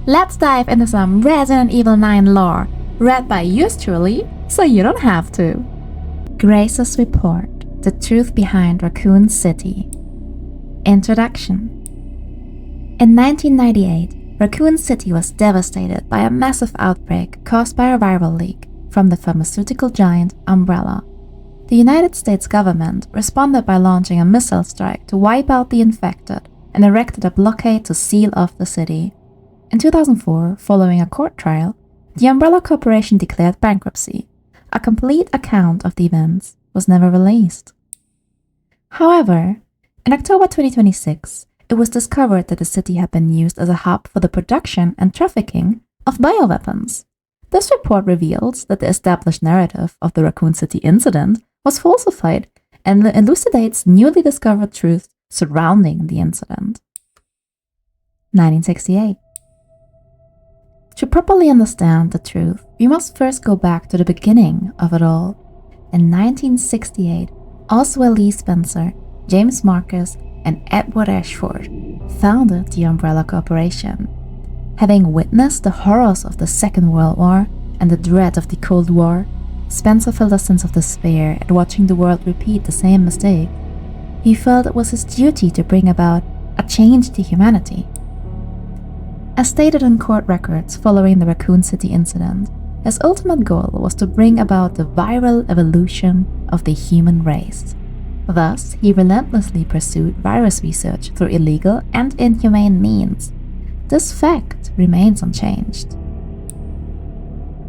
Let's dive into some Resident Evil 9 lore, read by yours truly, so you don't have to. Grace's Report: The Truth Behind Raccoon City. Introduction. In 1998, Raccoon City was devastated by a massive outbreak caused by a viral leak from the pharmaceutical giant Umbrella. The United States government responded by launching a missile strike to wipe out the infected and erected a blockade to seal off the city. In 2004, following a court trial, the Umbrella Corporation declared bankruptcy. A complete account of the events was never released. However, in October 2026, it was discovered that the city had been used as a hub for the production and trafficking of bioweapons. This report reveals that the established narrative of the Raccoon City incident was falsified and elucidates newly discovered truths surrounding the incident. 1968. To properly understand the truth, we must first go back to the beginning of it all. In 1968, Oswald Lee Spencer, James Marcus, and Edward Ashford founded the Umbrella Corporation. Having witnessed the horrors of the Second World War and the dread of the Cold War, Spencer felt a sense of despair at watching the world repeat the same mistake. He felt it was his duty to bring about a change to humanity. As stated in court records following the Raccoon City incident, his ultimate goal was to bring about the viral evolution of the human race. Thus, he relentlessly pursued virus research through illegal and inhumane means. This fact remains unchanged.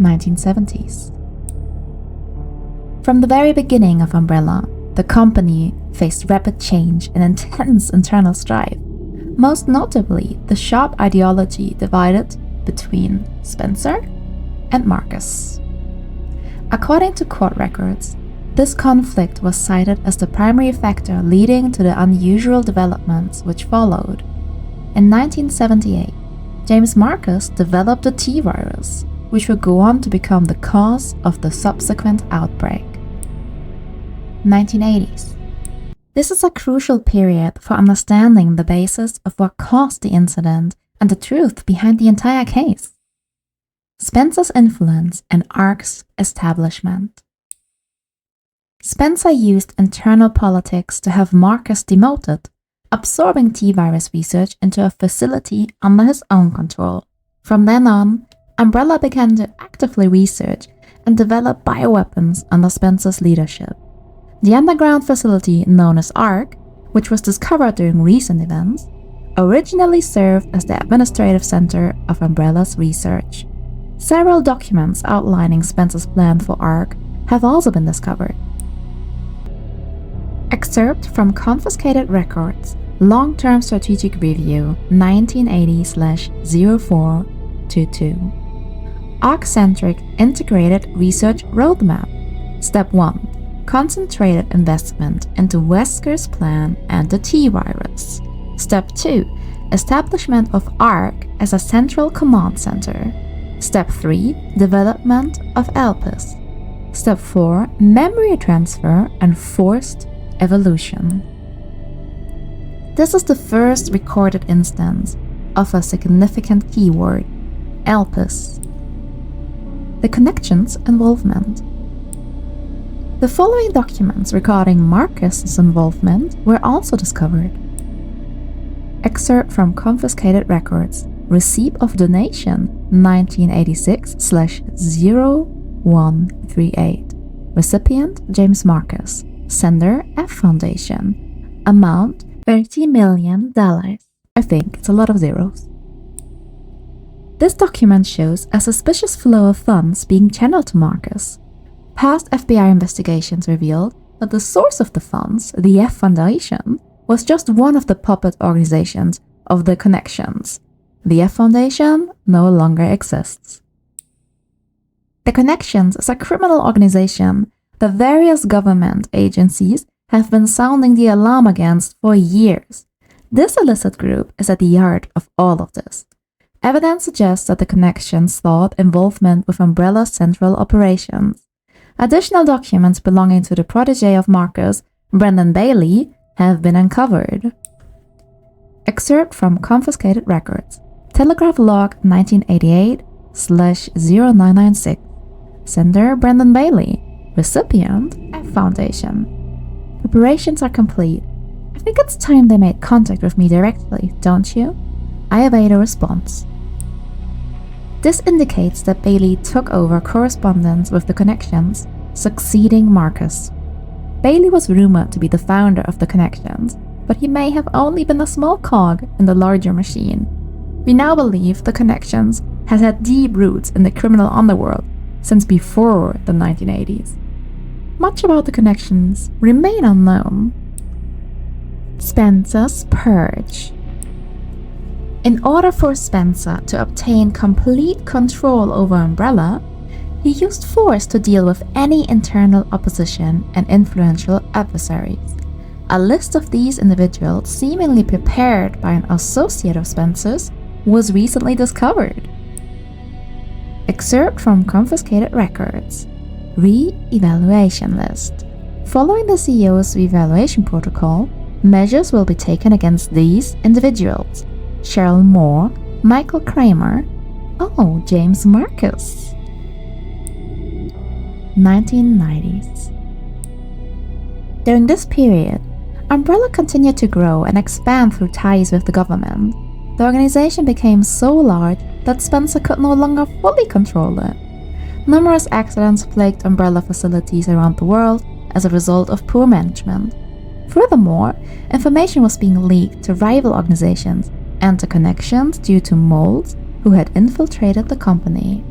1970s. From the very beginning of Umbrella, the company faced rapid change and intense internal strife. Most notably, the sharp ideology divided between Spencer and Marcus. According to court records, this conflict was cited as the primary factor leading to the unusual developments which followed. In 1978, James Marcus developed the T-virus, which would go on to become the cause of the subsequent outbreak. 1980s. This is a crucial period for understanding the basis of what caused the incident and the truth behind the entire case. Spencer's influence and ARC's establishment. Spencer used internal politics to have Marcus demoted, absorbing T-virus research into a facility under his own control. From then on, Umbrella began to actively research and develop bioweapons under Spencer's leadership. The underground facility known as ARC, which was discovered during recent events, originally served as the administrative center of Umbrella's research. Several documents outlining Spencer's plan for ARC have also been discovered. Excerpt from Confiscated Records, Long-Term Strategic Review, 1980/0422. ARC-centric Integrated Research Roadmap. Step 1. Concentrated investment into Wesker's plan and the T-virus. Step 2. Establishment of ARC as a central command center. Step 3. Development of ELPIS. Step 4. Memory transfer and forced evolution. This is the first recorded instance of a significant keyword, ELPIS. The connections involvement. The following documents regarding Marcus's involvement were also discovered. Excerpt from Confiscated Records, Receipt of Donation 1986/0138. Recipient James Marcus. Sender F Foundation. Amount $30 million. I think it's a lot of zeros. This document shows a suspicious flow of funds being channeled to Marcus. Past FBI investigations revealed that the source of the funds, the F Foundation, was just one of the puppet organizations of the connections. The F Foundation no longer exists. The Connections is a criminal organization that various government agencies have been sounding the alarm against for years. This illicit group is at the heart of all of this. Evidence suggests that the Connections sought involvement with Umbrella's central operations. Additional documents belonging to the protege of Marcus, Brendan Bailey, have been uncovered. Excerpt from Confiscated Records, Telegraph log 1988/0996. Sender Brendan Bailey. Recipient F Foundation. Preparations are complete. I think it's time they made contact with me directly, don't you? I await a response. This indicates that Bailey took over correspondence with the Connections, succeeding Marcus. Bailey was rumored to be the founder of the Connections, but he may have only been a small cog in the larger machine. We now believe the Connections has had deep roots in the criminal underworld since before the 1980s. Much about the Connections remain unknown. Spencer's Purge. In order for Spencer to obtain complete control over Umbrella, he used force to deal with any internal opposition and influential adversaries. A list of these individuals, seemingly prepared by an associate of Spencer's, was recently discovered. Excerpt from confiscated records. Re-evaluation list. Following the CEO's re-evaluation protocol, measures will be taken against these individuals: Cheryl Moore, Michael Kramer, James Marcus. 1990s. During this period, Umbrella continued to grow and expand through ties with the government. The organization became so large that Spencer could no longer fully control it. Numerous accidents plagued Umbrella facilities around the world as a result of poor management. Furthermore, information was being leaked to rival organizations and to Connections due to moles who had infiltrated the company.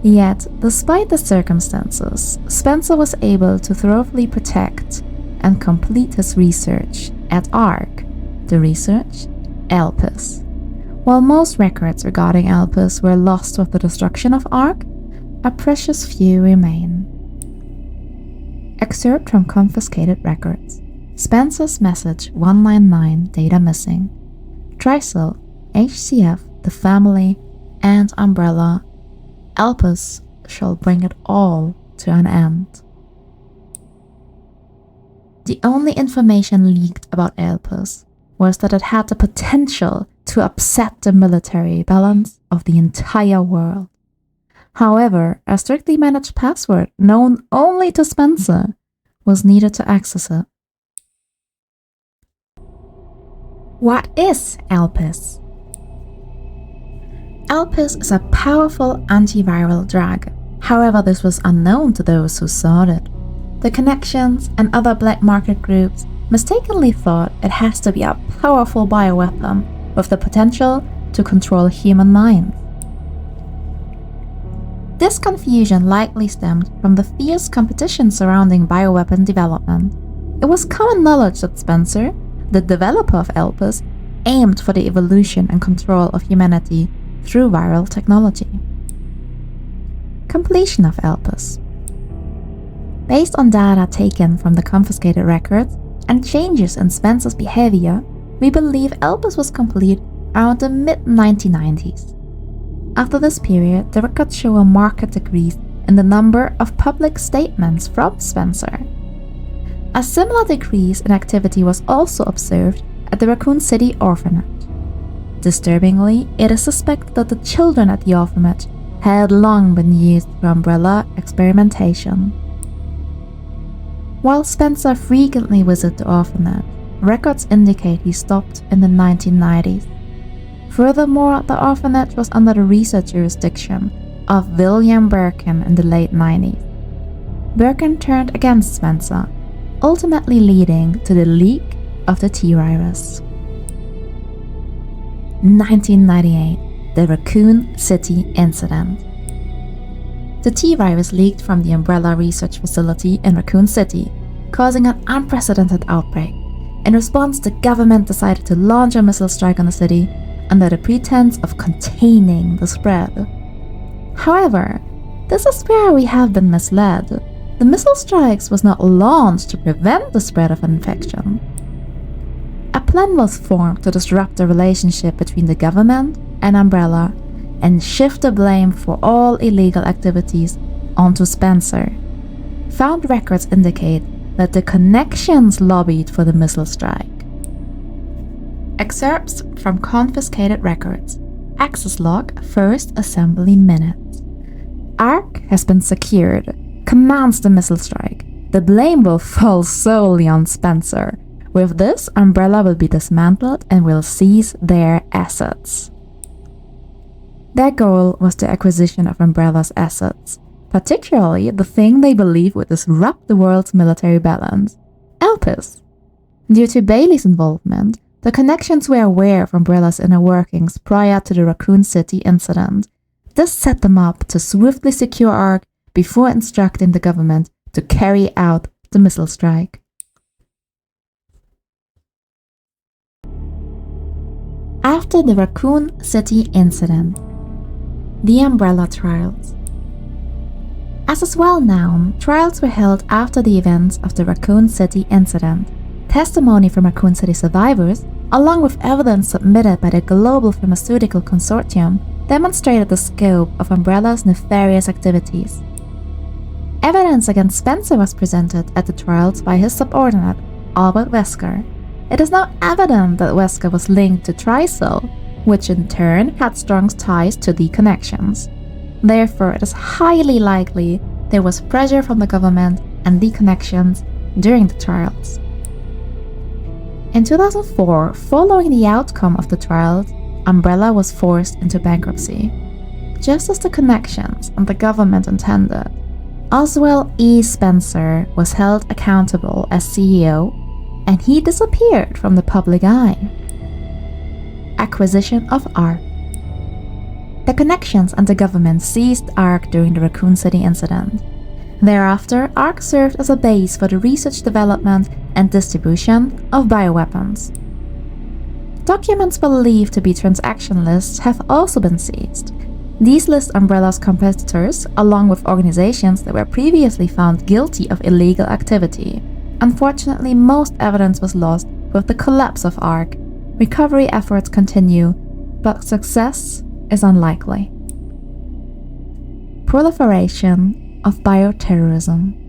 Yet, despite the circumstances, Spencer was able to thoroughly protect and complete his research at ARC, the research Elpis. While most records regarding Elpis were lost with the destruction of ARC, a precious few remain. Excerpt from confiscated records. Spencer's message 199 data missing. Trisel, HCF, the family, and Umbrella. Elpis shall bring it all to an end. The only information leaked about Elpis was that it had the potential to upset the military balance of the entire world. However, a strictly managed password known only to Spencer was needed to access it. What is Elpis? Elpis is a powerful antiviral drug. However, this was unknown to those who sought it. The Connections and other black market groups mistakenly thought it has to be a powerful bioweapon with the potential to control human minds. This confusion likely stemmed from the fierce competition surrounding bioweapon development. It was common knowledge that Spencer, the developer of Elpis, aimed for the evolution and control of humanity through viral technology. Completion of Elpis. Based on data taken from the confiscated records and changes in Spencer's behavior, we believe Elpis was complete around the mid-1990s. After this period, the records show a marked decrease in the number of public statements from Spencer. A similar decrease in activity was also observed at the Raccoon City orphanage. Disturbingly, it is suspected that the children at the orphanage had long been used for Umbrella experimentation. While Spencer frequently visited the orphanage, records indicate he stopped in the 1990s. Furthermore, the orphanage was under the research jurisdiction of William Birkin in the late 90s. Birkin turned against Spencer, ultimately leading to the leak of the T-virus. 1998, the Raccoon City incident. The T-virus leaked from the Umbrella research facility in Raccoon City, causing an unprecedented outbreak. In response, the government decided to launch a missile strike on the city under the pretense of containing the spread. However, this is where we have been misled. The missile strikes was not launched to prevent the spread of infection. A plan was formed to disrupt the relationship between the government and Umbrella and shift the blame for all illegal activities onto Spencer. Found records indicate that the Connections lobbied for the missile strike. Excerpts from confiscated records. Access log, first assembly minutes. Ark has been secured. Commands the missile strike. The blame will fall solely on Spencer. With this, Umbrella will be dismantled and will seize their assets. Their goal was the acquisition of Umbrella's assets, particularly the thing they believe would disrupt the world's military balance, Elpis. Due to Bailey's involvement, the connections were aware of Umbrella's inner workings prior to the Raccoon City incident. This set them up to swiftly secure Ark before instructing the government to carry out the missile strike. After the Raccoon City incident, the Umbrella Trials. As is well known, trials were held after the events of the Raccoon City incident. Testimony from Raccoon City survivors, along with evidence submitted by the Global Pharmaceutical Consortium, demonstrated the scope of Umbrella's nefarious activities. Evidence against Spencer was presented at the trials by his subordinate, Albert Wesker. It is now evident that Wesker was linked to Trisol, which in turn had strong ties to the connections. Therefore, it is highly likely there was pressure from the government and the connections during the trials. In 2004, following the outcome of the trials, Umbrella was forced into bankruptcy. Just as the connections and the government intended, Oswald E. Spencer was held accountable as CEO, and he disappeared from the public eye. Acquisition of Ark. The connections and the government seized Ark during the Raccoon City incident. Thereafter, Ark served as a base for the research, development, and distribution of bioweapons. Documents believed to be transaction lists have also been seized. These list Umbrella's competitors, along with organizations that were previously found guilty of illegal activity. Unfortunately, most evidence was lost with the collapse of Ark. Recovery efforts continue, but success is unlikely. Proliferation of bioterrorism.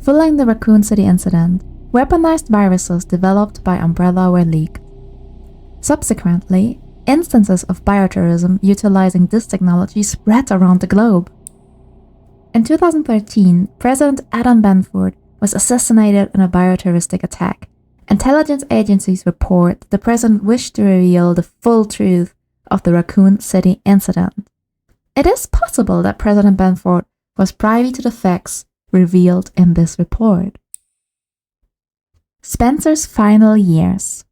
Following the Raccoon City incident, weaponized viruses developed by Umbrella were leaked. Subsequently, instances of bioterrorism utilizing this technology spread around the globe. In 2013, President Adam Benford was assassinated in a bioterroristic attack. Intelligence agencies report that the president wished to reveal the full truth of the Raccoon City incident. It is possible that President Benford was privy to the facts revealed in this report. Spencer's final years.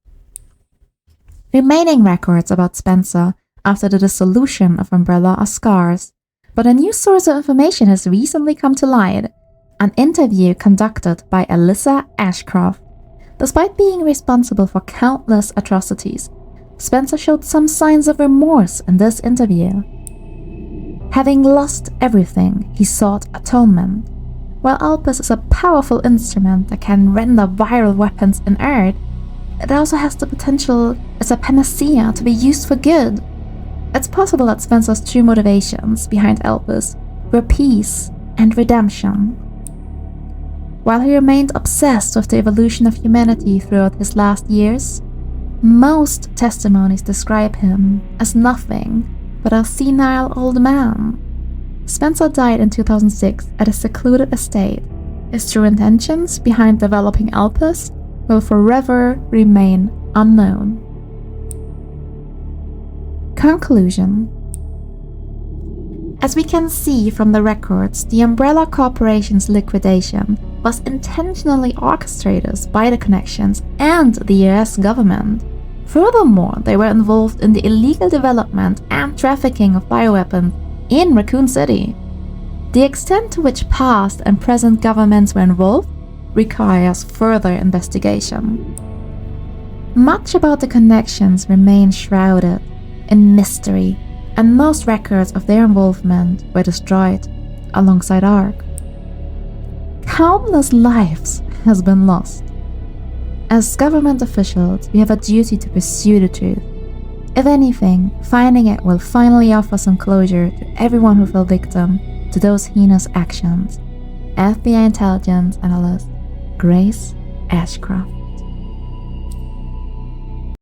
Remaining records about Spencer after the dissolution of Umbrella are scarce, but a new source of information has recently come to light, an interview conducted by Alyssa Ashcroft. Despite being responsible for countless atrocities, Spencer showed some signs of remorse in this interview. Having lost everything, he sought atonement. While Elpis is a powerful instrument that can render viral weapons inert, it also has the potential as a panacea to be used for good. It's possible that Spencer's true motivations behind Elpis were peace and redemption. While he remained obsessed with the evolution of humanity throughout his last years, most testimonies describe him as nothing but a senile old man. Spencer died in 2006 at a secluded estate. His true intentions behind developing Elpis will forever remain unknown. Conclusion. As we can see from the records, the Umbrella Corporation's liquidation was intentionally orchestrated by the connections and the US government. Furthermore, they were involved in the illegal development and trafficking of bioweapons in Raccoon City. The extent to which past and present governments were involved requires further investigation. Much about the connections remains shrouded in mystery, and most records of their involvement were destroyed alongside Ark. Countless lives has been lost. As government officials, we have a duty to pursue the truth. If anything, finding it will finally offer some closure to everyone who fell victim to those heinous actions. FBI intelligence analyst Grace Ashcroft.